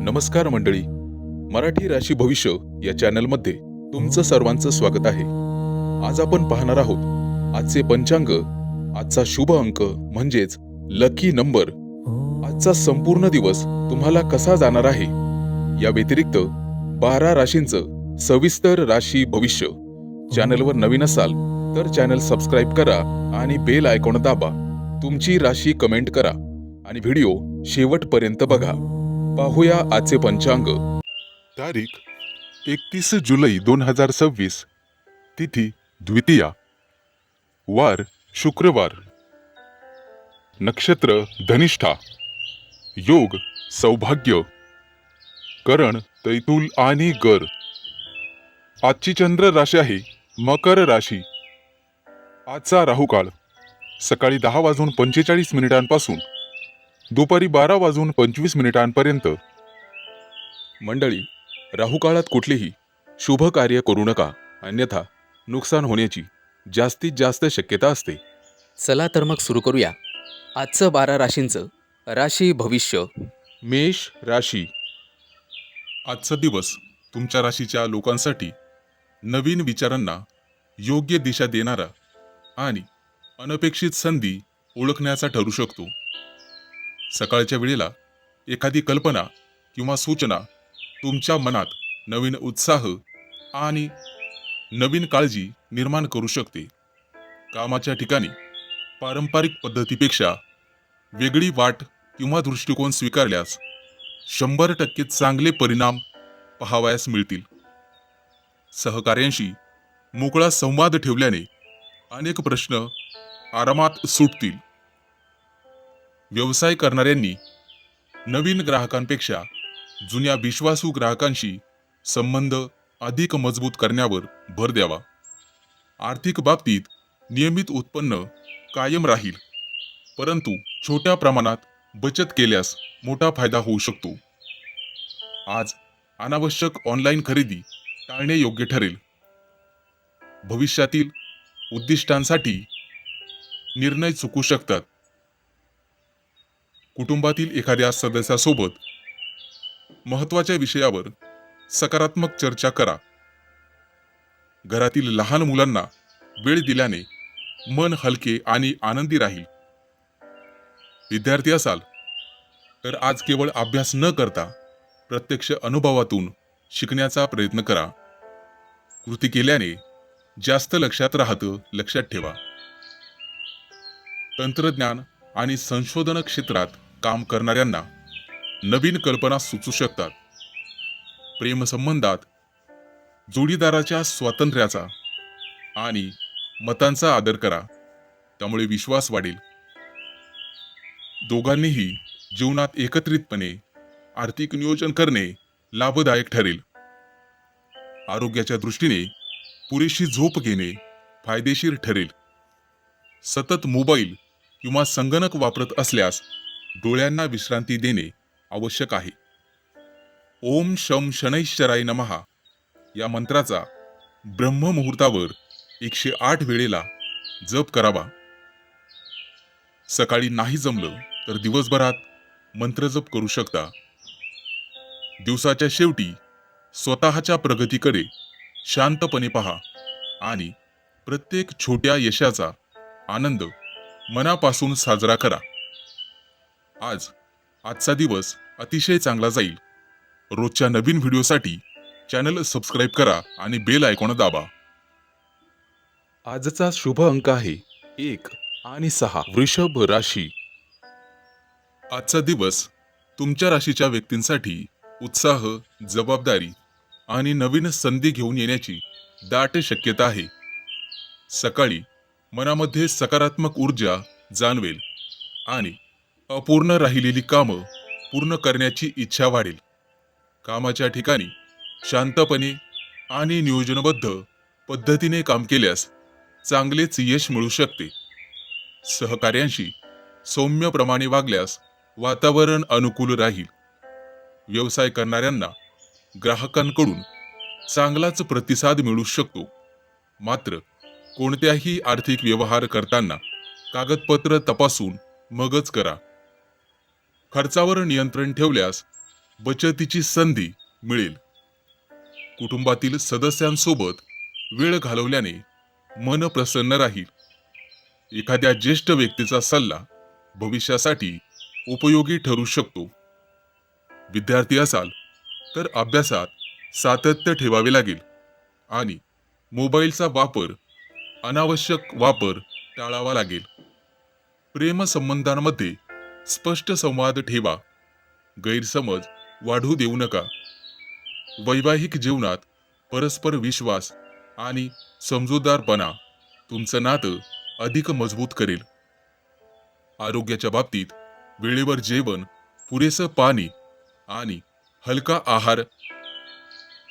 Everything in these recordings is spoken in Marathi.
नमस्कार मंडळी, मराठी राशी भविष्य या चॅनलमध्ये तुमचं सर्वांचं स्वागत आहे. आज आपण पाहणार आहोत आजचे पंचांग, आजचा शुभ अंक म्हणजेच लकी नंबर, आजचा संपूर्ण दिवस तुम्हाला कसा जाणार आहे. या व्यतिरिक्त 12 राशींचं सविस्तर राशी भविष्य. चॅनलवर नवीन असाल तर चॅनल सबस्क्राईब करा आणि बेल आयकॉन दाबा. तुमची राशी कमेंट करा आणि व्हिडिओ शेवटपर्यंत बघा. पाहूया आजचे पंचांग. तारीख 31 जुलै 2026, तिथी द्वितीया, वार शुक्रवार, नक्षत्र धनिष्ठा, योग सौभाग्य, करण तैतूल आणि गर. आजची चंद्र राशी आहे मकर राशी. आजचा राहुकाळ सकाळी 10:45 दुपारी 12:25 मंडळी, राहुकाळात कुठलेही शुभ कार्य करू नका, अन्यथा नुकसान होण्याची जास्तीत जास्त शक्यता असते. चला तर मग सुरू करूया आजचं 12 राशींचं राशी भविष्य. मेष राशी. आजचा दिवस तुमच्या राशीच्या लोकांसाठी नवीन विचारांना योग्य दिशा देणारा आणि अनपेक्षित संधी ओळखण्याचा ठरू शकतो. सकाळच्या वेळेला एखादी कल्पना किंवा सूचना तुमच्या मनात नवीन उत्साह आणि नवीन काळजी निर्माण करू शकते. कामाच्या ठिकाणी पारंपरिक पद्धतीपेक्षा वेगळी वाट किंवा दृष्टिकोन स्वीकारल्यास 100% चांगले परिणाम पाहावयास मिळतील. सहकार्यांशी मोकळा संवाद ठेवल्याने अनेक प्रश्न आरामात सुटतील. व्यवसाय करणाऱ्यांनी नवीन ग्राहकांपेक्षा जुन्या विश्वासू ग्राहकांशी संबंध अधिक मजबूत करण्यावर भर द्यावा. आर्थिक बाबतीत नियमित उत्पन्न कायम राहील, परंतु छोट्या प्रमाणात बचत केल्यास मोठा फायदा होऊ शकतो. आज अनावश्यक ऑनलाईन खरेदी टाळणे योग्य ठरेल. भविष्यातील उद्दिष्टांसाठी निर्णय चुकू शकतात. कुटुंबातील एखाद्या सदस्यासोबत महत्त्वाच्या विषयावर सकारात्मक चर्चा करा. घरातील लहान मुलांना वेळ दिल्याने मन हलके आणि आनंदी राहील. विद्यार्थी असाल तर आज केवळ अभ्यास न करता प्रत्यक्ष अनुभवातून शिकण्याचा प्रयत्न करा. कृती केल्याने जास्त लक्षात राहतं, लक्षात ठेवा. तंत्रज्ञान आणि संशोधन क्षेत्रात काम करणाऱ्यांना नवीन कल्पना सुचू शकतात. प्रेमसंबंधात जोडीदाराच्या स्वातंत्र्याचा आणि मतांचा आदर करा, त्यामुळे विश्वास वाढेल. दोघांनीही जीवनात एकत्रितपणे आर्थिक नियोजन करणे लाभदायक ठरेल. आरोग्याच्या दृष्टीने पुरेशी झोप घेणे फायदेशीर ठरेल. सतत मोबाईल किंवा संगणक वापरत असल्यास डोळ्यांना विश्रांती देणे आवश्यक आहे. ओम शम शनैश्चराय नमः या मंत्राचा ब्रह्ममुहूर्तावर 108 वेळेला जप करावा. सकाळी नाही जमलं तर दिवसभरात मंत्रजप करू शकता. दिवसाच्या शेवटी स्वतःच्या प्रगतीकडे शांतपणे पहा आणि प्रत्येक छोट्या यशाचा आनंद मनापासून साजरा करा. आजचा दिवस अतिशय चांगला जाईल. रोजच्या नवीन व्हिडिओसाठी चॅनल सबस्क्राईब करा आणि बेल आयकॉन दाबा. आजचा शुभ अंक आहे 1 आणि 6. वृषभ राशी. आजचा दिवस तुमच्या राशीच्या व्यक्तींसाठी उत्साह, जबाबदारी आणि नवीन संधी घेऊन येण्याची दाट शक्यता आहे. सकाळी मनामध्ये सकारात्मक ऊर्जा जाणवेल आणि अपूर्ण राहिलेली कामं पूर्ण करण्याची इच्छा वाढेल. कामाच्या ठिकाणी शांतपणे आणि नियोजनबद्ध पद्धतीने काम केल्यास चांगलेच यश मिळू शकते. सहकार्यांशी सौम्यप्रमाणे वागल्यास वातावरण अनुकूल राहील. व्यवसाय करणाऱ्यांना ग्राहकांकडून चांगलाच प्रतिसाद मिळू शकतो. मात्र कोणत्याही आर्थिक व्यवहार करताना कागदपत्र तपासून मगच करा. खर्चावर नियंत्रण ठेवल्यास बचतीची संधी मिळेल. कुटुंबातील सदस्यांसोबत वेळ घालवल्याने मन प्रसन्न राहील. एखाद्या ज्येष्ठ व्यक्तीचा सल्ला भविष्यासाठी उपयोगी ठरू शकतो. विद्यार्थी असाल तर अभ्यासात सातत्य ठेवावे लागेल आणि मोबाईलचा वापर, अनावश्यक वापर टाळावा लागेल. प्रेमसंबंधांमध्ये स्पष्ट संवाद ठेवा. गैरसमज वाढू देऊ नका. वैवाहिक जीवनात परस्पर विश्वास आणि समजूतदारपणा तुमचं नातं अधिक मजबूत करेल. आरोग्याच्या बाबतीत वेळेवर जेवण, पुरेसं पाणी आणि हलका आहार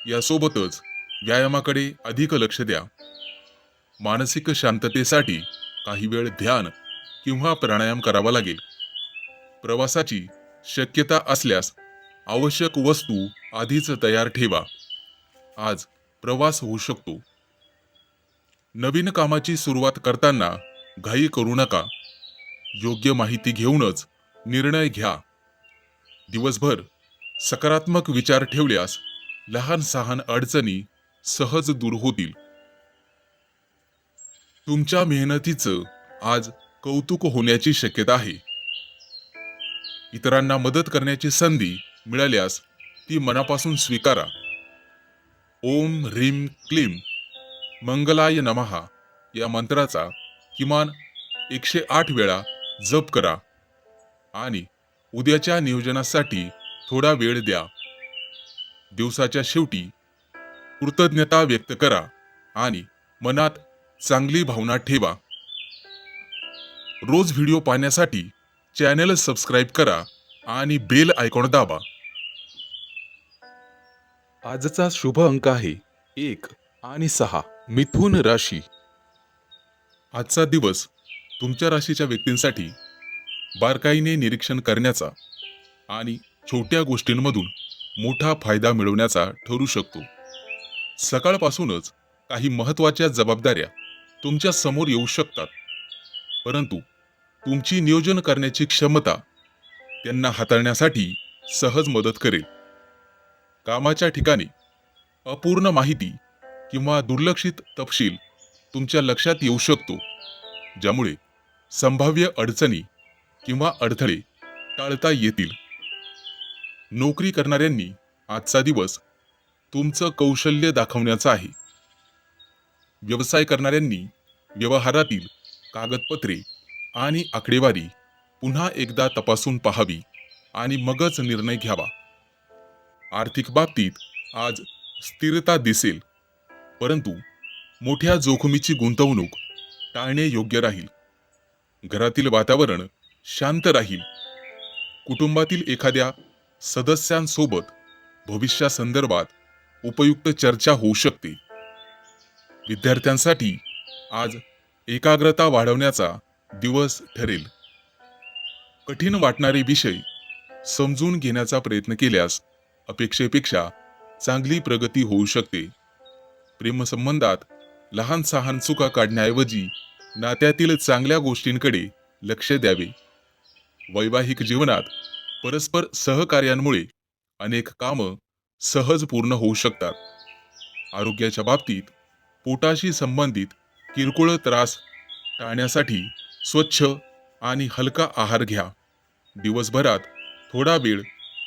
यासोबतच व्यायामाकडे अधिक लक्ष द्या. मानसिक शांततेसाठी काही वेळ ध्यान किंवा प्राणायाम करावा लागेल. प्रवासाची शक्यता असल्यास आवश्यक वस्तू आधीच तयार ठेवा. आज प्रवास होऊ शकतो. नवीन कामाची सुरुवात करताना घाई करू नका. योग्य माहिती घेऊनच निर्णय घ्या. दिवसभर सकारात्मक विचार ठेवल्यास लहान सहान अडचणी सहज दूर होतील. तुमच्या मेहनतीचं आज कौतुक होण्याची शक्यता आहे. इतरांना मदत करण्याची संधी मिळाल्यास ती मनापासून स्वीकारा. ओम ह्रीम क्लीम मंगलाय नमः या मंत्राचा किमान 108 वेळा जप करा आणि उद्याच्या नियोजनासाठी थोडा वेळ द्या. दिवसाच्या शेवटी कृतज्ञता व्यक्त करा आणि मनात चांगली भावना ठेवा. रोज व्हिडिओ पाहण्यासाठी चॅनल सबस्क्राईब करा आणि बेल आयकॉन दाबा. आजचा शुभ अंक आहे 1 आणि 6. मिथुन राशी. आजचा दिवस तुमच्या राशीच्या व्यक्तींसाठी बारकाईने निरीक्षण करण्याचा आणि छोट्या गोष्टींमधून मोठा फायदा मिळवण्याचा ठरू शकतो. सकाळपासूनच काही महत्त्वाच्या जबाबदाऱ्या तुमच्या समोर येऊ शकतात, परंतु तुमची नियोजन करण्याची क्षमता त्यांना हाताळण्यासाठी सहज मदत करेल. कामाच्या ठिकाणी अपूर्ण माहिती किंवा दुर्लक्षित तपशील तुमच्या लक्षात येऊ शकतो, ज्यामुळे संभाव्य अडचणी किंवा अडथळे टाळता येतील. नोकरी करणाऱ्यांनी आजचा दिवस तुमचं कौशल्य दाखवण्याचा आहे. व्यवसाय करणाऱ्यांनी व्यवहारातील कागदपत्रे आणि आकडेवारी पुन्हा एकदा तपासून पाहावी आणि मगच निर्णय घ्यावा. आर्थिक बाबतीत आज स्थिरता दिसेल, परंतु मोठ्या जोखमीची गुंतवणूक टाळणे योग्य राहील. घरातील वातावरण शांत राहील. कुटुंबातील एखाद्या सदस्यांसोबत भविष्यासंदर्भात उपयुक्त चर्चा होऊ शकते. विद्यार्थ्यांसाठी आज एकाग्रता वाढवण्याचा दिवस ठरेल. कठीण वाटणारे विषय समजून घेण्याचा प्रयत्न केल्यास अपेक्षेपेक्षा चांगली प्रगती होऊ शकते. प्रेमसंबंधात लहान सहान चुका काढण्याऐवजी नात्यातील चांगल्या गोष्टींकडे लक्ष द्यावे. वैवाहिक जीवनात परस्पर सहकार्यामुळे अनेक कामं सहज पूर्ण होऊ शकतात. आरोग्याच्या बाबतीत पोटाशी संबंधित किरकोळ त्रास टाळण्यासाठी स्वच्छ आणि हलका आहार घ्या. दिवसभरात थोडा वेळ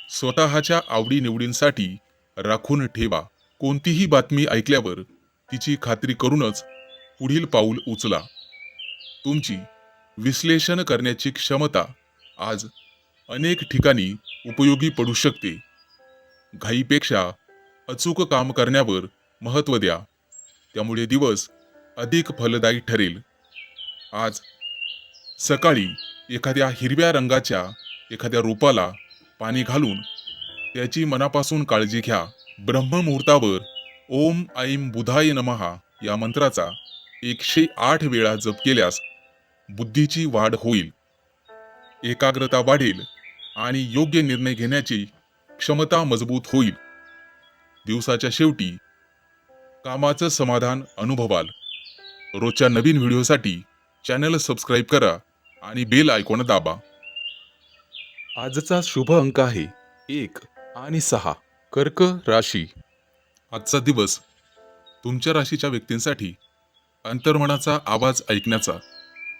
स्वतःच्या आवडीनिवडींसाठी राखून ठेवा. कोणतीही बातमी ऐकल्यावर तिची खात्री करूनच पुढील पाऊल उचला. तुमची विश्लेषण करण्याची क्षमता आज अनेक ठिकाणी उपयोगी पडू शकते. घाईपेक्षा अचूक काम करण्यावर महत्त्व द्या, त्यामुळे दिवस अधिक फलदायी ठरेल. आज सकाळी एखाद्या हिरव्या रंगाच्या एखाद्या रोपाला पाणी घालून त्याची मनापासून काळजी घ्या. ब्रह्ममुहूर्तावर ओम ऐं बुधाय नमः या मंत्राचा 108 वेळा जप केल्यास बुद्धीची वाढ होईल, एकाग्रता वाढेल आणि योग्य निर्णय घेण्याची क्षमता मजबूत होईल. दिवसाच्या शेवटी कामाचं समाधान अनुभवाल. रोजच्या नवीन व्हिडिओसाठी चॅनल सबस्क्राईब करा आणि बेल आयकॉन दाबा. आजचा शुभ अंक आहे 1 आणि 6 कर्क राशी. आजचा दिवस तुमच्या राशीच्या व्यक्तींसाठी अंतर्मनाचा आवाज ऐकण्याचा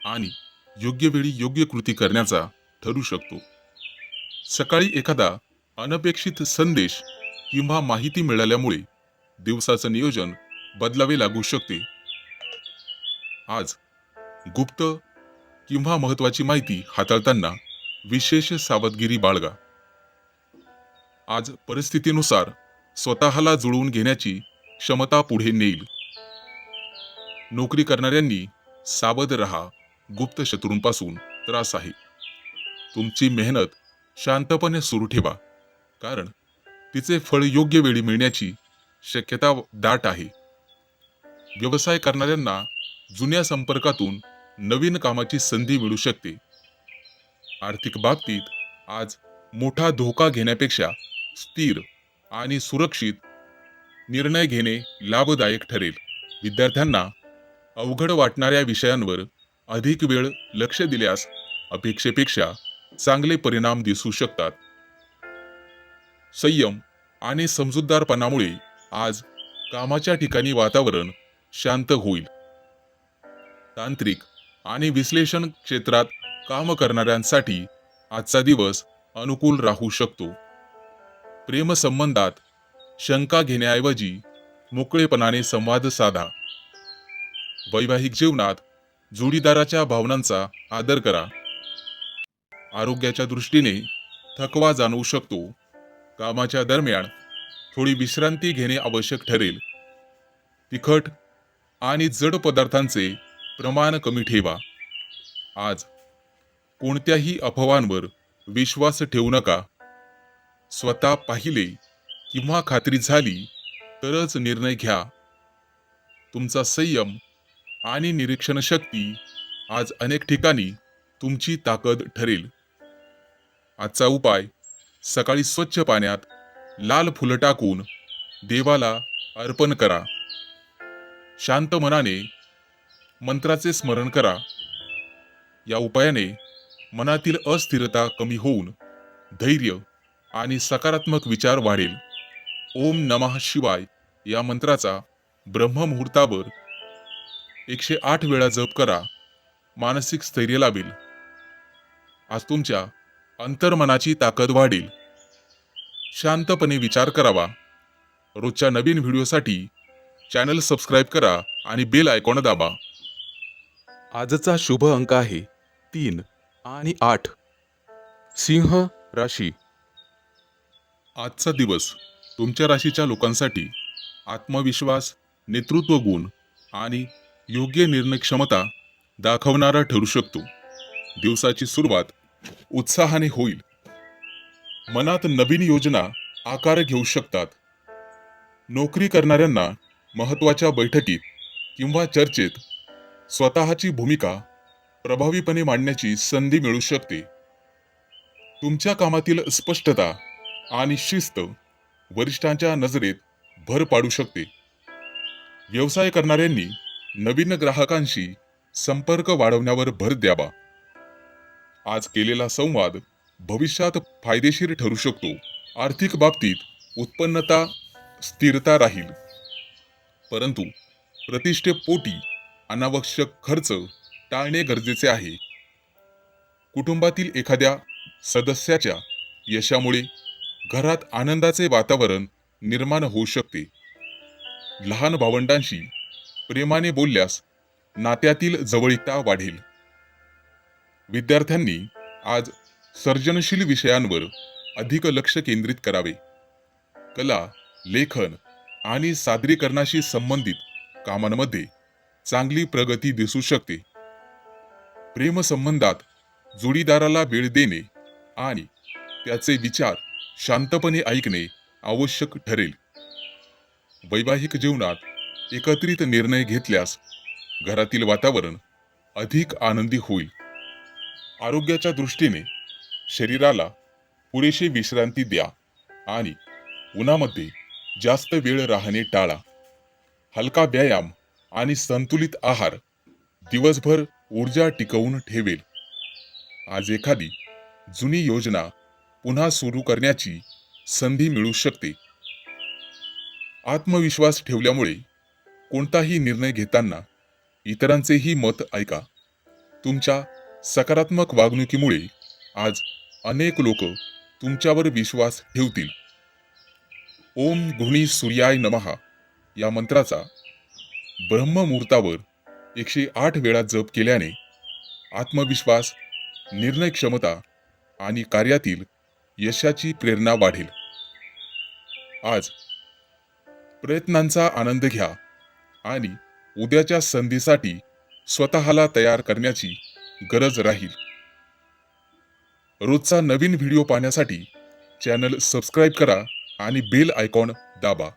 आणि योग्य वेळी योग्य कृती करण्याचा ठरू शकतो. सकाळी एखादा अनपेक्षित संदेश किंवा माहिती मिळाल्यामुळे दिवसाचं नियोजन बदलावे लागू शकते. आज गुप्त किंवा महत्वाची माहिती हाताळताना विशेष सावधगिरी बाळगा. आज परिस्थितीनुसार स्वतःला जुळवून घेण्याची क्षमता पुढे नेईल. नोकरी करणाऱ्यांनी सावध रहा, गुप्त शत्रूंपासून त्रास आहे. तुमची मेहनत शांतपणे सुरू ठेवा, कारण तिचे फळ योग्य वेळी मिळण्याची शक्यता दाट आहे. व्यवसाय करणाऱ्यांना जुन्या संपर्कातून नवीन कामाची संधी मिळू शकते. आर्थिक बाबतीत आज मोठा धोका घेण्यापेक्षा स्थिर आणि सुरक्षित निर्णय घेणे लाभदायक ठरेल. विद्यार्थ्यांना अवघड वाटणाऱ्या विषयांवर अधिक वेळ लक्ष दिल्यास अपेक्षेपेक्षा चांगले परिणाम दिसू शकतात. संयम आणि समजूतदारपणामुळे आज कामाच्या ठिकाणी वातावरण शांत होईल. तांत्रिक आणि विश्लेषण क्षेत्रात काम करणाऱ्यांसाठी आजचा दिवस अनुकूल राहू शकतो. प्रेमसंबंधात शंका घेण्याऐवजी मोकळेपणाने संवाद साधा. वैवाहिक जीवनात जोडीदाराच्या भावनांचा आदर करा. आरोग्याच्या दृष्टीने थकवा जाणवू शकतो. कामाच्या दरम्यान थोडी विश्रांती घेणे आवश्यक ठरेल. तिखट आणि जड पदार्थांचे प्रमाण कमी ठेवा. आज कोणत्याही अफवांवर विश्वास ठेवू नका. स्वतः पाहिले किंवा खात्री झाली तरच निर्णय घ्या. तुमचा संयम आणि निरीक्षण शक्ती आज अनेक ठिकाणी तुमची ताकद ठरेल. आजचा उपाय, सकाळी स्वच्छ पाण्यात लाल फुलं टाकून देवाला अर्पण करा. शांत मनाने मंत्राचे स्मरण करा. या उपायाने मनातील अस्थिरता कमी होऊन धैर्य आणि सकारात्मक विचार वाढेल. ओम नमः शिवाय या मंत्राचा ब्रह्ममुहूर्तावर 108 वेळा जप करा. मानसिक स्थैर्य लाभेल. आज तुमच्या अंतर्मनाची ताकद वाढेल. शांतपणे विचार करावा. रोजच्या नवीन व्हिडिओसाठी चॅनल सबस्क्राईब करा आणि बेल आयकॉन दाबा. आजचा शुभ अंक आहे 3 आणि 8. सिंह राशी. आजचा दिवस तुमच्या राशीच्या लोकांसाठी आत्मविश्वास, नेतृत्व गुण आणि योग्य निर्णय क्षमता दाखवणारा ठरू शकतो. दिवसाची सुरुवात उत्साहाने होईल. मनात नवीन योजना आकार घेऊ शकतात. नोकरी करणाऱ्यांना महत्त्वाच्या बैठकीत किंवा चर्चेत स्वतःची भूमिका प्रभावीपणे मांडण्याची संधी मिळू शकते. तुमच्या कामातील स्पष्टता आणि शिस्त वरिष्ठांच्या नजरेत भर पाडू शकते. व्यवसाय करणाऱ्यांनी नवीन ग्राहकांशी संपर्क वाढवण्यावर भर द्यावा. आज केलेला संवाद भविष्यात फायदेशीर ठरू शकतो. आर्थिक बाबतीत उत्पन्नता स्थिरता राहील, परंतु प्रतिष्ठेपोटी अनावश्यक खर्च टाळणे गरजेचे आहे. कुटुंबातील एखाद्या सदस्याच्या यशामुळे घरात आनंदाचे वातावरण निर्माण होऊ शकते. लहान भावंडांशी प्रेमाने बोलल्यास नात्यातील जवळीकता वाढेल. विद्यार्थ्यांनी आज सर्जनशील विषयांवर अधिक लक्ष केंद्रित करावे. कला, लेखन आणि सादरीकरणाशी संबंधित कामांमध्ये चांगली प्रगती दिसू शकते. प्रेमसंबंधात जोडीदाराला वेळ देणे आणि त्याचे विचार शांतपणे ऐकणे आवश्यक ठरेल. वैवाहिक जीवनात एकत्रित निर्णय घेतल्यास घरातील वातावरण अधिक आनंदी होईल. आरोग्याच्या दृष्टीने शरीराला पुरेशी विश्रांती द्या आणि उन्हामध्ये जास्त वेळ राहणे टाळा. हलका व्यायाम आणि संतुलित आहार दिवसभर ऊर्जा टिकवून ठेवेल. आज एखादी जुनी योजना पुन्हा सुरू करण्याची संधी मिळू शकते. आत्मविश्वास ठेवल्यामुळे कोणताही निर्णय घेताना इतरांचेही मत ऐका. तुमच्या सकारात्मक वागणुकीमुळे आज अनेक लोक तुमच्यावर विश्वास ठेवतील. ओम गृणी सूर्याय नमः या मंत्राचा ब्रह्ममुहूर्तावर 108 वेळा जप केल्याने आत्मविश्वास, निर्णय क्षमता आणि कार्यातील यशाची प्रेरणा वाढेल. आज प्रयत्नांचा आनंद घ्या आणि उद्याच्या संधीसाठी स्वतःला तयार करण्याची गरज राहील. रोजचा नवीन व्हिडिओ पाहण्यासाठी चॅनल सबस्क्राईब करा आणि बेल आयकॉन दाबा.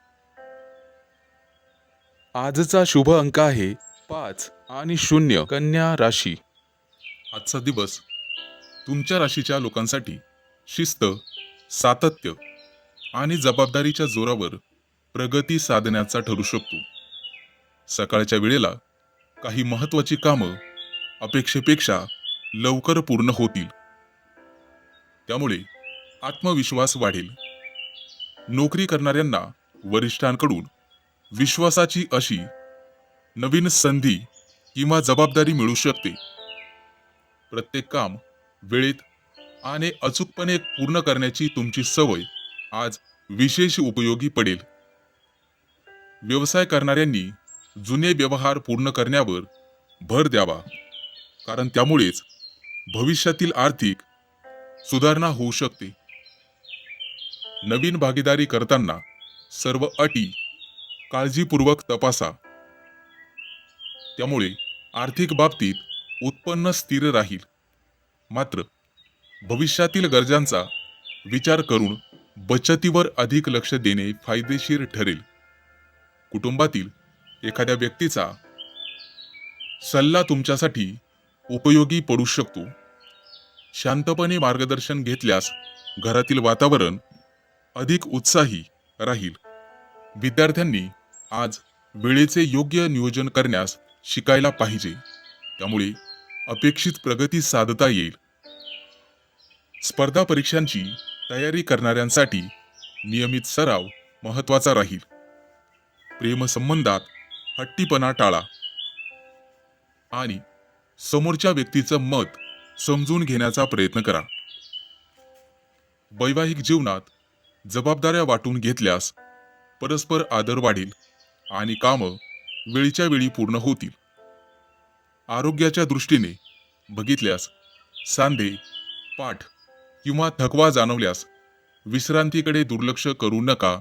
आजचा शुभ अंक आहे 5 आणि 0. कन्या राशी. आजचा दिवस तुमच्या राशीच्या लोकांसाठी शिस्त, सातत्य आणि जबाबदारीच्या जोरावर प्रगती साधण्याचा ठरू शकतो. सकाळच्या वेळेला काही महत्त्वाची कामं अपेक्षेपेक्षा लवकर पूर्ण होतील. त्यामुळे आत्मविश्वास वाढेल. नोकरी करणाऱ्यांना वरिष्ठांकडून विश्वासाची अशी नवीन संधी किंवा जबाबदारी मिळू शकते. प्रत्येक काम वेळेत आणि अचूकपणे पूर्ण करण्याची तुमची सवय आज विशेष उपयोगी पडेल. व्यवसाय करणाऱ्यांनी जुने व्यवहार पूर्ण करण्यावर भर द्यावा, कारण त्यामुळेच भविष्यातील आर्थिक सुधारणा होऊ शकते. नवीन भागीदारी करताना सर्व अटी काळजीपूर्वक तपासा. त्यामुळे आर्थिक बाबतीत उत्पन्न स्थिर राहील. मात्र भविष्यातील गरजांचा विचार करून बचतीवर अधिक लक्ष देणे फायदेशीर ठरेल. कुटुंबातील एखाद्या व्यक्तीचा सल्ला तुमच्यासाठी उपयोगी पडू शकतो. शांतपणे मार्गदर्शन घेतल्यास घरातील वातावरण अधिक उत्साही राहील. विद्यार्थ्यांनी आज वेळेचे योग्य नियोजन करण्यास शिकायला पाहिजे. त्यामुळे अपेक्षित प्रगती साधता येईल. स्पर्धा परीक्षांची तयारी करणाऱ्यांसाठी नियमित सराव महत्त्वाचा राहील. प्रेमसंबंधात हट्टीपणा टाळा आणि समोरच्या व्यक्तीचं मत समजून घेण्याचा प्रयत्न करा. वैवाहिक जीवनात जबाबदाऱ्या वाटून घेतल्यास परस्पर आदर वाढेल आणि कामं वेळच्या वेळी पूर्ण होतील. आरोग्याच्या दृष्टीने बघितल्यास सांधे, पाठ किंवा थकवा जाणवल्यास विश्रांतीकडे दुर्लक्ष करू नका.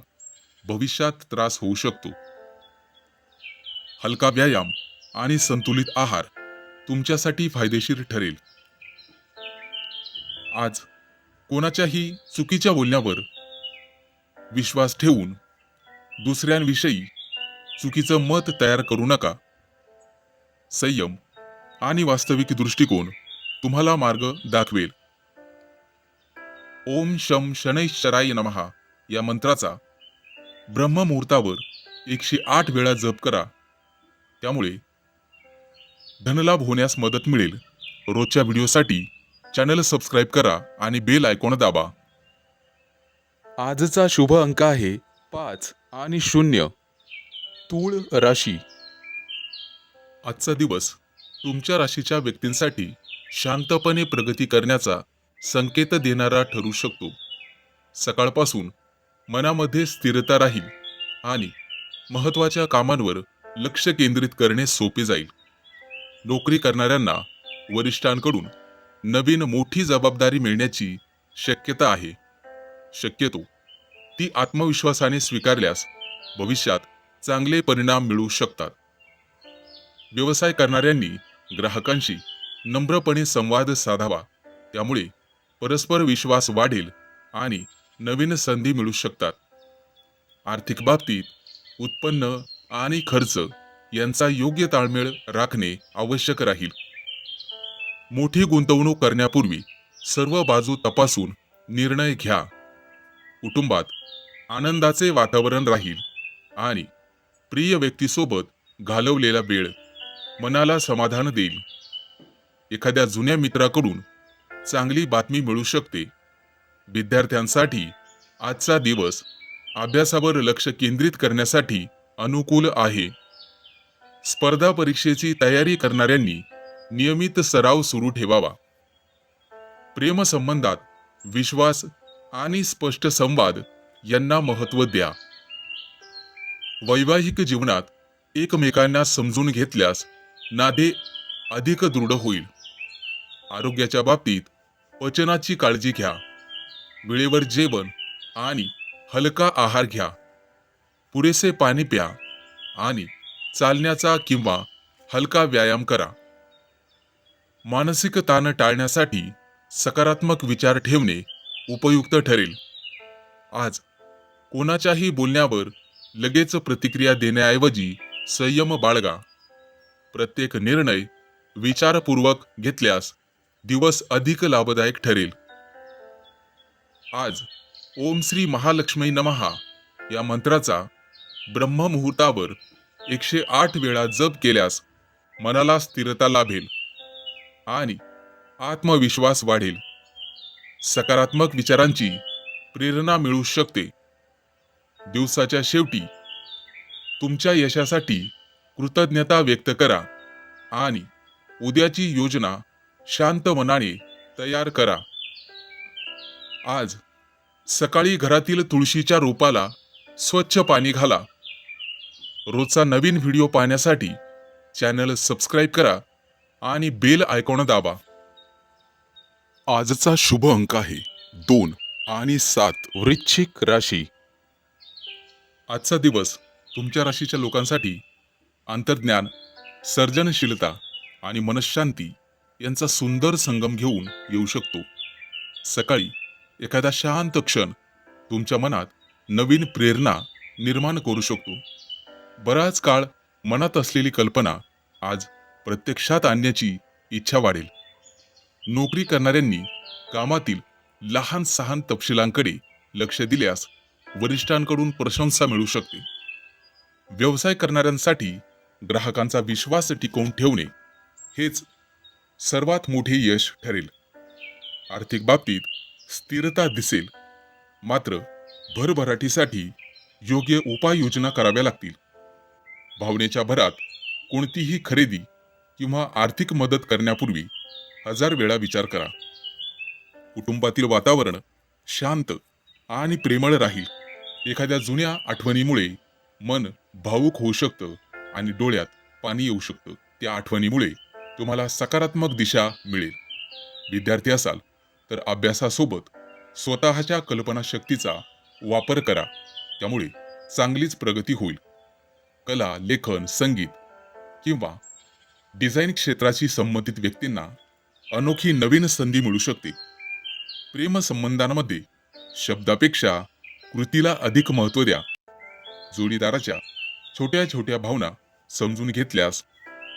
भविष्यात त्रास होऊ शकतो. हलका व्यायाम आणि संतुलित आहार तुमच्यासाठी फायदेशीर ठरेल. आज कोणाच्याही चुकीच्या बोलण्यावर विश्वास ठेवून दुसऱ्यांविषयी चुकीचं मत तयार करू नका. संयम आणि वास्तविक दृष्टिकोन तुम्हाला मार्ग दाखवेल. ओम शम शनैश्चराय नमः या मंत्राचा ब्रह्ममुहूर्तावर 108 वेळा जप करा. त्यामुळे धनलाभ होण्यास मदत मिळेल. रोजच्या व्हिडिओसाठी चॅनल सबस्क्राईब करा आणि बेल आयकॉन दाबा. आजचा शुभ अंक आहे 5 आणि 0. तूळ राशी. आजचा दिवस तुमच्या राशीच्या व्यक्तींसाठी शांतपणे प्रगती करण्याचा संकेत देणारा ठरू शकतो. सकाळपासून मनामध्ये स्थिरता राहील आणि महत्त्वाच्या कामांवर लक्ष केंद्रित करणे सोपे जाईल. नोकरी करणाऱ्यांना वरिष्ठांकडून नवीन मोठी जबाबदारी मिळण्याची शक्यता आहे. शक्यतो ती आत्मविश्वासाने स्वीकारल्यास भविष्यात चांगले परिणाम मिळू शकतात. व्यवसाय करणाऱ्यांनी ग्राहकांशी नम्रपणे संवाद साधावा. त्यामुळे परस्पर विश्वास वाढेल आणि नवीन संधी मिळू शकतात. आर्थिक बाबतीत उत्पन्न आणि खर्च यांचा योग्य ताळमेळ राखणे आवश्यक राहील. मोठी गुंतवणूक करण्यापूर्वी सर्व बाजू तपासून निर्णय घ्या. कुटुंबात आनंदाचे वातावरण राहील आणि प्रिय व्यक्तीसोबत घालवलेला वेळ मनाला समाधान देईल. एखाद्या जुन्या मित्राकडून चांगली बातमी मिळू शकते. विद्यार्थ्यांसाठी आजचा दिवस अभ्यासावर लक्ष केंद्रित करण्यासाठी अनुकूल आहे. स्पर्धा परीक्षेची तयारी करणाऱ्यांनी नियमित सराव सुरू ठेवावा. प्रेमसंबंधात विश्वास आणि स्पष्ट संवाद यांना महत्त्व द्या. वैवाहिक जीवनात एकमेकांना समजून घेतल्यास नाते अधिक दृढ होईल. आरोग्याच्या बाबतीत पचनाची काळजी घ्या. वेळेवर जेवण आणि हलका आहार घ्या. पुरेसे पाणी प्या आणि चालण्याचा किंवा हलका व्यायाम करा. मानसिक ताण टाळण्यासाठी सकारात्मक विचार ठेवणे उपयुक्त ठरेल. आज कोणाच्याही बोलण्यावर लगेच प्रतिक्रिया देण्याऐवजी संयम बाळगा. प्रत्येक निर्णय विचारपूर्वक घेतल्यास दिवस अधिक लाभदायक ठरेल. आज ओम श्री महालक्ष्मी नमः या मंत्राचा ब्रह्ममुहूर्तावर 108 वेळा जप केल्यास मनाला स्थिरता लाभेल आणि आत्मविश्वास वाढेल. सकारात्मक विचारांची प्रेरणा मिळू शकते. दिवसाच्या शेवटी तुमच्या यशासाठी कृतज्ञता व्यक्त करा आणि उद्याची योजना शांत मनाने तयार करा. आज सकाळी घरातील तुळशीच्या रोपाला स्वच्छ पाणी घाला. रोजचा नवीन व्हिडिओ पाहण्यासाठी चॅनल सबस्क्राईब करा आणि बेल आयकॉन दाबा. आजचा शुभ अंक आहे 2 आणि 7. वृश्चिक राशी. आजचा दिवस तुमच्या राशीच्या लोकांसाठी अंतर्ज्ञान, सर्जनशीलता आणि मनःशांती यांचा सुंदर संगम घेऊन येऊ शकतो. सकाळी एखादा शांत क्षण तुमच्या मनात नवीन प्रेरणा निर्माण करू शकतो. बराच काळ मनात असलेली कल्पना आज प्रत्यक्षात आणण्याची इच्छा वाढेल. नोकरी करणाऱ्यांनी कामातील लहान सहान तपशिलांकडे लक्ष दिल्यास वरिष्ठांकडून प्रशंसा मिळू शकते. व्यवसाय करणाऱ्यांसाठी ग्राहकांचा विश्वास टिकवून ठेवणे हेच सर्वात मोठे यश ठरेल. आर्थिक बाबतीत स्थिरता दिसेल, मात्र भरभराटीसाठी योग्य उपाययोजना कराव्या लागतील. भावनेच्या भरात कोणतीही खरेदी किंवा आर्थिक मदत करण्यापूर्वी 1000 वेळा विचार करा. कुटुंबातील वातावरण शांत आणि प्रेमळ राहील. एखाद्या जुन्या आठवणीमुळे मन भावुक होऊ शकतं आणि डोळ्यात पाणी येऊ शकतं. त्या आठवणीमुळे तुम्हाला सकारात्मक दिशा मिळेल. विद्यार्थी असाल तर अभ्यासासोबत स्वतःच्या कल्पनाशक्तीचा वापर करा. त्यामुळे चांगलीच प्रगती होईल. कला, लेखन, संगीत किंवा डिझाईन क्षेत्राशी संबंधित व्यक्तींना अनोखी नवीन संधी मिळू शकते. प्रेमसंबंधांमध्ये शब्दापेक्षा कृतीला अधिक महत्त्व द्या. जोडीदाराच्या छोट्या छोट्या भावना समजून घेतल्यास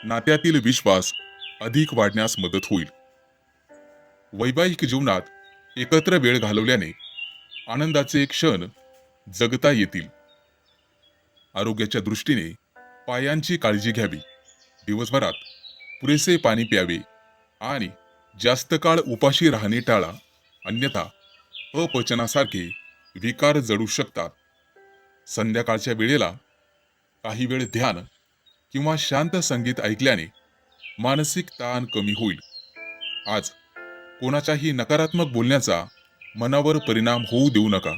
नात्यातील विश्वास अधिक वाढण्यास मदत होईल. वैवाहिक जीवनात एकत्र वेळ घालवल्याने आनंदाचे क्षण जगता येतील. आरोग्याच्या दृष्टीने पायांची काळजी घ्यावी. दिवसभरात पुरेसे पाणी प्यावे आणि जास्त काळ उपाशी राहणे टाळा, अन्यथा अपचनासारखे विकार जडू शकतात. संध्याकाळच्या वेळेला काही वेळ ध्यान किंवा शांत संगीत ऐकल्याने मानसिक ताण कमी होईल. आज कोणाच्याही नकारात्मक बोलण्याचा मनावर परिणाम होऊ देऊ नका.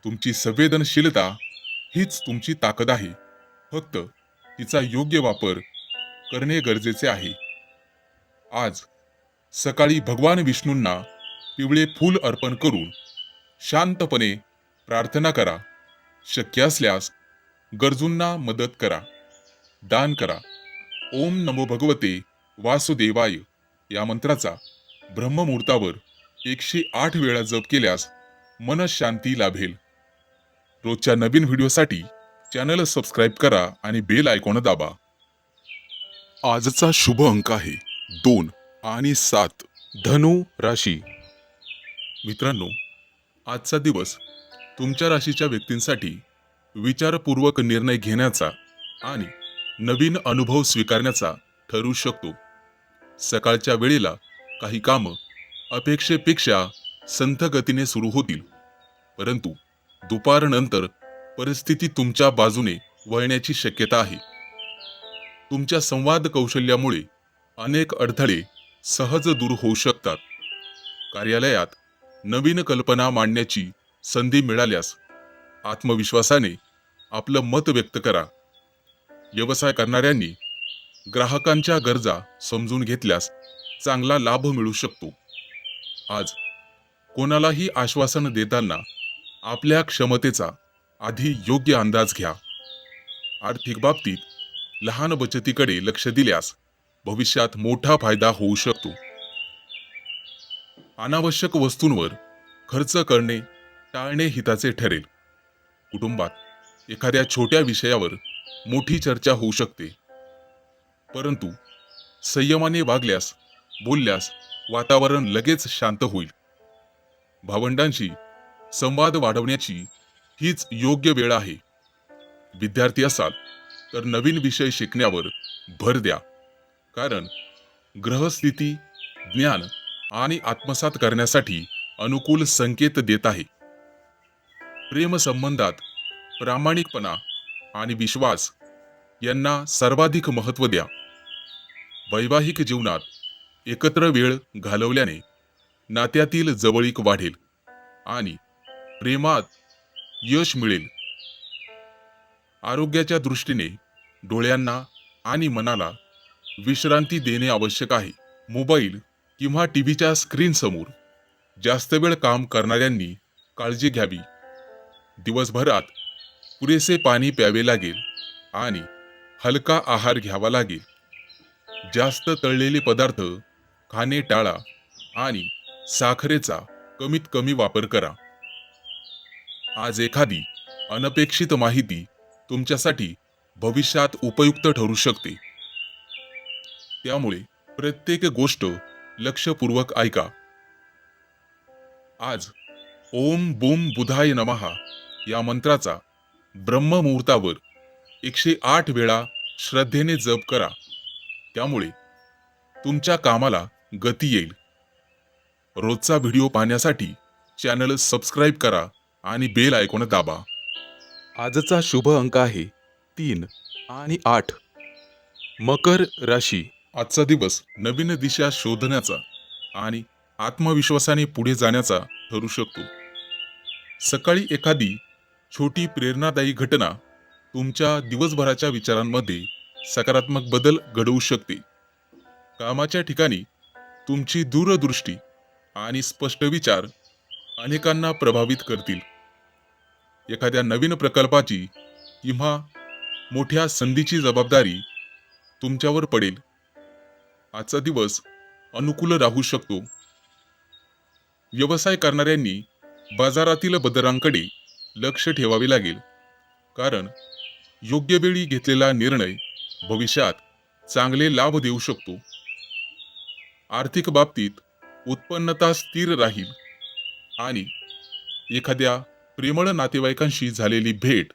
तुमची संवेदनशीलता हीच तुमची ताकद आहे. फक्त तिचा योग्य वापर करणे गरजेचे आहे. आज सकाळी भगवान विष्णूंना पिवळे फूल अर्पण करून शांतपणे प्रार्थना करा. शक्य असल्यास गरजूंना मदत करा, दान करा. ओम नमो भगवते वासुदेवाय या मंत्राचा ब्रह्ममुहूर्तावर 108 वेळा जप केल्यास मनःशांती लाभेल. रोजच्या नवीन व्हिडिओसाठी चॅनल सबस्क्राईब करा आणि बेल आयकॉन दाबा. आजचा शुभ अंक आहे 2 आणि 7. धनु राशी. मित्रांनो, आजचा दिवस तुमच्या राशीच्या व्यक्तींसाठी विचारपूर्वक निर्णय घेण्याचा आणि नवीन अनुभव स्वीकारण्याचा ठरू शकतो. सकाळच्या वेळेला काही कामं अपेक्षेपेक्षा संथ गतीने सुरू होतील. परंतु दुपारनंतर परिस्थिती तुमच्या बाजूने वळण्याची शक्यता आहे. तुमच्या संवाद कौशल्यामुळे अनेक अडथळे सहज दूर होऊ शकतात. कार्यालयात नवीन कल्पना मांडण्याची संधी मिळाल्यास आत्मविश्वासाने आपलं मत व्यक्त करा. व्यवसाय करणाऱ्यांनी ग्राहकांच्या गरजा समजून घेतल्यास चांगला लाभ मिळू शकतो. आज कोणालाही आश्वासन देताना आपल्या क्षमतेचा आधी योग्य अंदाज घ्या. आर्थिक बाबतीत लहान बचतीकडे लक्ष दिल्यास भविष्यात मोठा फायदा होऊ शकतो. अनावश्यक वस्तूंवर खर्च करणे टाळणे हिताचे ठरेल. कुटुंबात एखाद्या छोट्या विषयावर मोठी चर्चा होऊ शकते, परंतु संयमाने बोलल्यास वातावरण लगेच शांत होईल. भावंडांशी संवाद वाढवण्याची हीच योग्य वेळ आहे. विद्यार्थी असाल तर नवीन विषय शिकण्यावर भर द्या, कारण ग्रहस्थिती ज्ञान आणि आत्मसात करण्यासाठी अनुकूल संकेत देत आहे. प्रेमसंबंधात प्रामाणिकपणा आणि विश्वास यांना सर्वाधिक महत्त्व द्या. वैवाहिक जीवनात एकत्र वेळ घालवल्याने नात्यातील जवळीक वाढेल आणि प्रेमात यश मिळेल. आरोग्याच्या दृष्टीने डोळ्यांना आणि मनाला विश्रांती देणे आवश्यक आहे. मोबाईल किंवा टीव्हीच्या स्क्रीनसमोर जास्त वेळ काम करणाऱ्यांनी काळजी घ्यावी. दिवसभरात पुरेसे पाणी प्यावे लागेल आणि हलका आहार घ्यावा लागेल. जास्त तळलेले पदार्थ खाणे टाळा आणि साखरेचा कमीत कमी वापर करा. आज एखादी अनपेक्षित माहिती तुमच्यासाठी भविष्यात उपयुक्त ठरू शकते. त्यामुळे प्रत्येक गोष्ट लक्षपूर्वक ऐका. आज ओम बूम बुधाय नमः या मंत्राचा ब्रह्ममुहूर्तावर 108 वेळा श्रद्धेने जप करा. त्यामुळे तुमच्या कामाला गती येईल. रोजचा व्हिडिओ पाहण्यासाठी चॅनल सबस्क्राईब करा आणि बेल आयकॉन दाबा. आजचा शुभ अंक आहे 3 आणि 8. मकर राशी. आजचा दिवस नवीन दिशा शोधण्याचा आणि आत्मविश्वासाने पुढे जाण्याचा ठरू शकतो. सकाळी एखादी छोटी प्रेरणादायी घटना तुमच्या दिवसभराच्या विचारांमध्ये सकारात्मक बदल घडवू शकते. कामाच्या ठिकाणी तुमची दूरदृष्टी आणि स्पष्ट विचार अनेकांना प्रभावित करतील. एखाद्या नवीन प्रकल्पाची किंवा मोठ्या संधीची जबाबदारी तुमच्यावर पडेल. आजचा दिवस अनुकूल राहू शकतो. व्यवसाय करणाऱ्यांनी बाजारातील बदलांकडे लक्ष ठेवावे लागेल, कारण योग्य वेळी घेतलेला निर्णय भविष्यात चांगले लाभ देऊ शकतो. आर्थिक बाबतीत उत्पन्नता स्थिर राहील आणि एखाद्या प्रेमळ नातेवाईकांशी झालेली भेट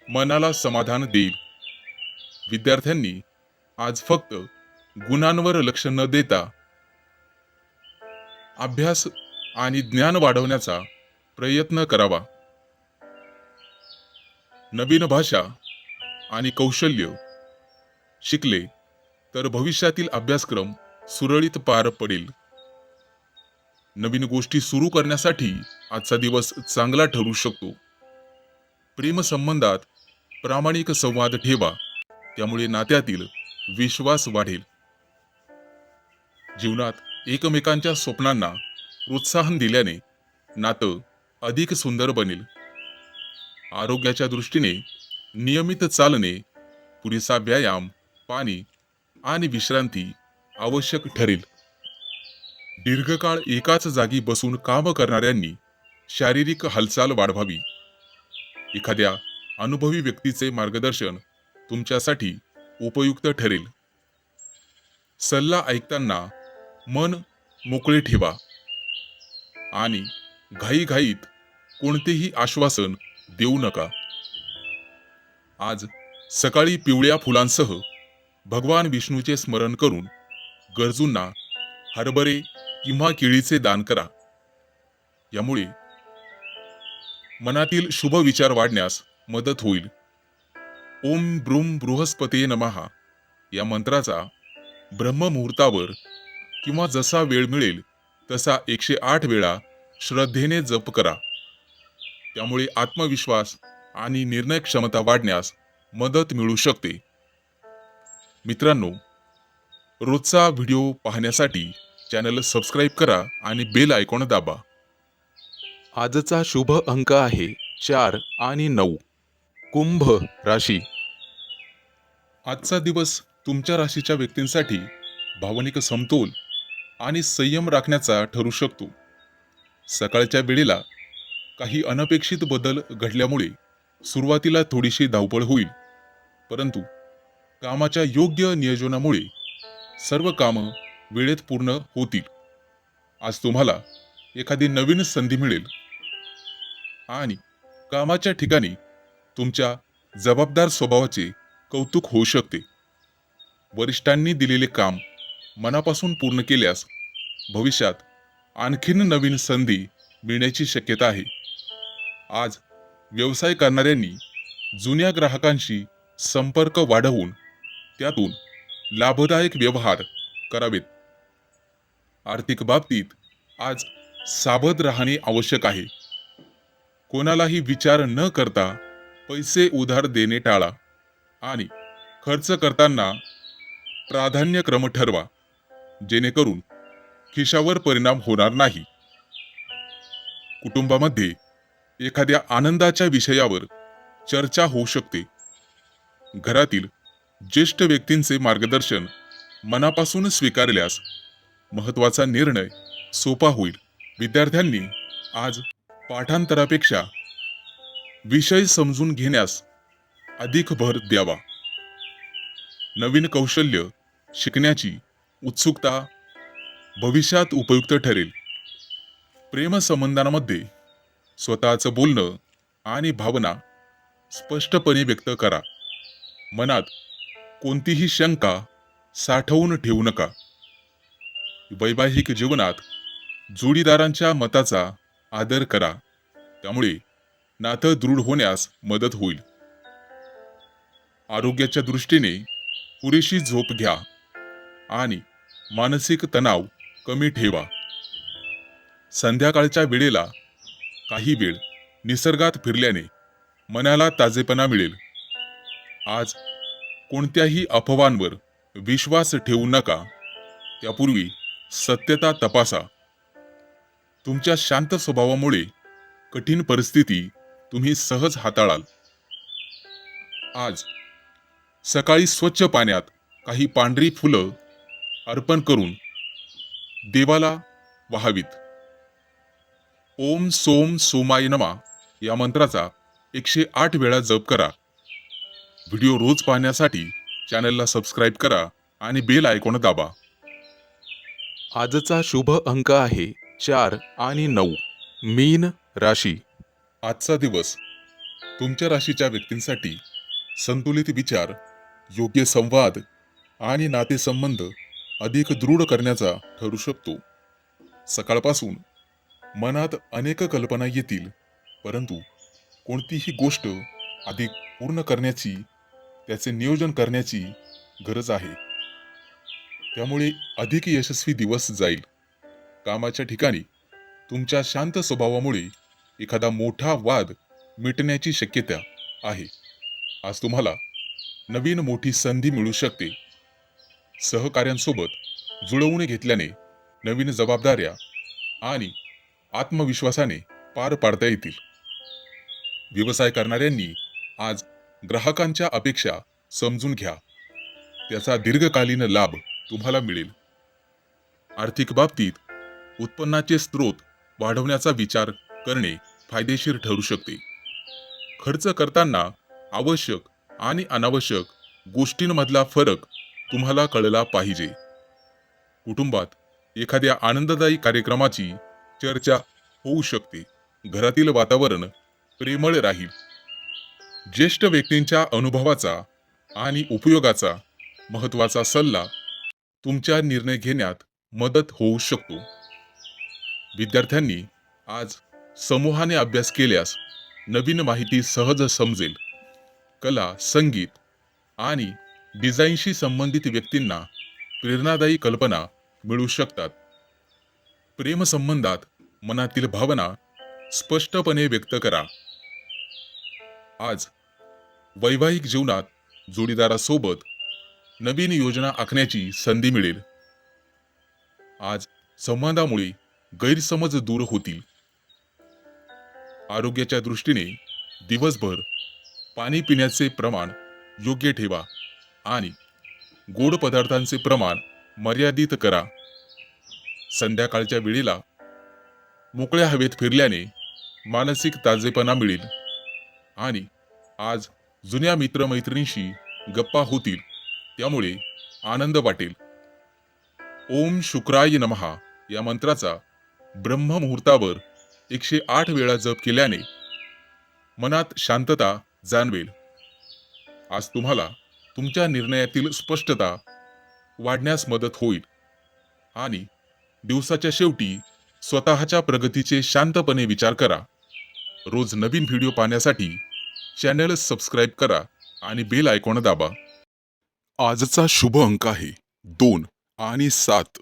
मनाला समाधान देईल. विद्यार्थ्यांनी आज फक्त गुणांवर लक्ष न देता अभ्यास आणि ज्ञान वाढवण्याचा प्रयत्न करावा. नवीन भाषा आणि कौशल्य शिकले तर भविष्यातील अभ्यासक्रम सुरळीत पार पडेल. नवीन गोष्टी सुरू करण्यासाठी आजचा दिवस चांगला ठरू शकतो. प्रेमसंबंधात प्रामाणिक संवाद ठेवा, त्यामुळे नात्यातील विश्वास वाढेल. जीवनात एकमेकांच्या स्वप्नांना प्रोत्साहन दिल्याने नातं अधिक सुंदर बनेल. आरोग्याच्या दृष्टीने नियमित चालणे, पुरेसा व्यायाम, पाणी आणि विश्रांती आवश्यक ठरेल. दीर्घकाळ एकाच जागी बसून काम करणाऱ्यांनी शारीरिक हालचाल वाढवावी. एखाद्या अनुभवी व्यक्तीचे मार्गदर्शन तुमच्यासाठी उपयुक्त ठरेल. सल्ला ऐकताना मन मोकळे ठेवा आणि घाईघाईत कोणतेही आश्वासन देऊ नका. आज सकाळी पिवळ्या फुलांसह भगवान विष्णूचे स्मरण करून गरजूंना हरभरे किंवा केळीचे दान करा. यामुळे मनातील शुभ विचार वाढण्यास मदत होईल. ओम ब्रूम बृहस्पते नमः या मंत्राचा ब्रह्ममुहूर्तावर किंवा जसा वेळ मिळेल तसा 108 वेळा श्रद्धेने जप करा. त्यामुळे आत्मविश्वास आणि निर्णय क्षमता वाढण्यास मदत मिळू शकते. मित्रांनो, रोजचा व्हिडिओ पाहण्यासाठी चॅनल सबस्क्राईब करा आणि बेल आयकॉन दाबा. आजचा शुभ अंक आहे 4 आणि 9. कुंभ राशी. आजचा दिवस तुमच्या राशीच्या व्यक्तींसाठी भावनिक समतोल आणि संयम राखण्याचा ठरू शकतो. सकाळच्या वेळेला काही अनपेक्षित बदल घडल्यामुळे सुरुवातीला थोडीशी धावपळ होईल, परंतु कामाच्या योग्य नियोजनामुळे सर्व कामं वेळेत पूर्ण होतील. आज तुम्हाला एखादी नवीन संधी मिळेल आणि कामाच्या ठिकाणी तुमच्या जबाबदार स्वभावाचे कौतुक होऊ शकते. वरिष्ठांनी दिलेले काम मनापासून पूर्ण केल्यास भविष्यात आणखीन नवीन संधी मिळण्याची शक्यता आहे. आज व्यवसाय करणाऱ्यांनी जुन्या ग्राहकांशी संपर्क वाढवून त्यातून लाभदायक व्यवहार करावेत. आर्थिक बाबतीत आज सावध राहणे आवश्यक आहे. कोणालाही विचार न करता पैसे उधार देणे टाळा आणि खर्च करताना प्राधान्यक्रम ठरवा, जेणेकरून खिशावर परिणाम होणार नाही. कुटुंबामध्ये एखाद्या आनंदाच्या विषयावर चर्चा होऊ शकते. घरातील ज्येष्ठ व्यक्तींचे मार्गदर्शन मनापासून स्वीकारल्यास महत्त्वाचा निर्णय सोपा होईल. विद्यार्थ्यांनी आज पाठांतरापेक्षा विषय समजून घेण्यास अधिक भर द्यावा. नवीन कौशल्य शिकण्याची उत्सुकता भविष्यात उपयुक्त ठरेल. प्रेमसंबंधांमध्ये स्वतःचं बोलणं आणि भावना स्पष्टपणे व्यक्त करा. मनात कोणतीही शंका साठवून ठेवू नका. वैवाहिक जीवनात जोडीदारांच्या मताचा आदर करा, त्यामुळे नातं दृढ होण्यास मदत होईल. आरोग्याच्या दृष्टीने पुरेशी झोप घ्या आणि मानसिक तणाव कमी ठेवा. संध्याकाळच्या वेळेला काही वेळ निसर्गात फिरल्याने मनाला ताजेपणा मिळेल. आज कोणत्याही अफवांवर विश्वास ठेवू नका, त्यापूर्वी सत्यता तपासा. तुमच्या शांत स्वभावामुळे कठीण परिस्थिती तुम्ही सहज हाताळाल. आज सकाळी स्वच्छ पाण्यात काही पांढरी फुलं अर्पण करून देवाला वाहावीत. ओम सोम सोमाय नमः या मंत्राचा 108 वेळा जप करा. व्हिडिओ रोज पाहण्यासाठी चॅनलला सबस्क्राईब करा आणि बेल आयकॉन दाबा. आजचा शुभ अंक आहे 4 आणि 9. मीन राशी. आजचा दिवस तुमच्या राशीच्या व्यक्तींसाठी संतुलित विचार, योग्य संवाद आणि नातेसंबंध अधिक दृढ करण्याचा ठरू शकतो. सकाळपासून मनात अनेक कल्पना येतील, परंतु कोणतीही गोष्ट अधिक पूर्ण करण्याची, त्याचे नियोजन करण्याची गरज आहे. त्यामुळे अधिक यशस्वी दिवस जाईल. कामाच्या ठिकाणी तुमच्या शांत स्वभावामुळे एखादा मोठा वाद मिटण्याची शक्यता आहे. आज तुम्हाला नवीन मोठी संधी मिळू शकते. सहकाऱ्यांसोबत जुळवून घेतल्याने नवीन जबाबदाऱ्या आणि आत्मविश्वासाने पार पाडता येतील. व्यवसाय करणाऱ्यांनी आज ग्राहकांच्या अपेक्षा समजून घ्या, त्याचा दीर्घकालीन लाभ तुम्हाला मिळेल. आर्थिक बाबतीत उत्पन्नाचे स्रोत वाढवण्याचा विचार करणे फायदेशीर ठरू शकते. खर्च करताना आवश्यक आणि अनावश्यक गोष्टींमधला फरक तुम्हाला कळला पाहिजे. कुटुंबात एखाद्या आनंददायी कार्यक्रमाची चर्चा होऊ शकते. घरातील वातावरण प्रेमळ राहील. ज्येष्ठ व्यक्तींच्या अनुभवाचा आणि उपयोगाचा महत्त्वाचा सल्ला तुमच्या निर्णय घेण्यात मदत होऊ शकतो. विद्यार्थ्यांनी आज समूहाने अभ्यास केल्यास नवीन माहिती सहज समजेल. कला, संगीत आणि डिझाईनशी संबंधित व्यक्तींना प्रेरणादायी कल्पना मिळू शकतात. प्रेमसंबंधात मनातील भावना स्पष्टपणे व्यक्त करा. आज वैवाहिक जीवनात जोडीदारासोबत नवीन योजना आखण्याची संधी मिळेल. आज संवादामुळे गैरसमज दूर होतील. आरोग्याच्या दृष्टीने दिवसभर पाणी पिण्याचे प्रमाण योग्य ठेवा आणि गोड पदार्थांचे प्रमाण मर्यादित करा. संध्याकाळच्या वेळेला मोकळ्या हवेत फिरल्याने मानसिक ताजेपणा मिळेल आणि आज जुन्या मित्रमैत्रिणींशी गप्पा होतील, त्यामुळे आनंद वाटेल. ओम शुक्राय नमः या मंत्राचा ब्रह्ममुहूर्तावर 108 वेळा जप केल्याने मनात शांतता जाणवेल. आज तुम्हाला तुमच्या निर्णयातील स्पष्टता वाढण्यास मदत होईल आणि दिवसाच्या शेवटी स्वतःच्या प्रगतीचे शांतपणे विचार करा. रोज नवीन व्हिडिओ पाहण्यासाठी चॅनल सबस्क्राईब करा आणि बेल आयकॉन दाबा. आजचा शुभ अंक आहे 2 आणि 7.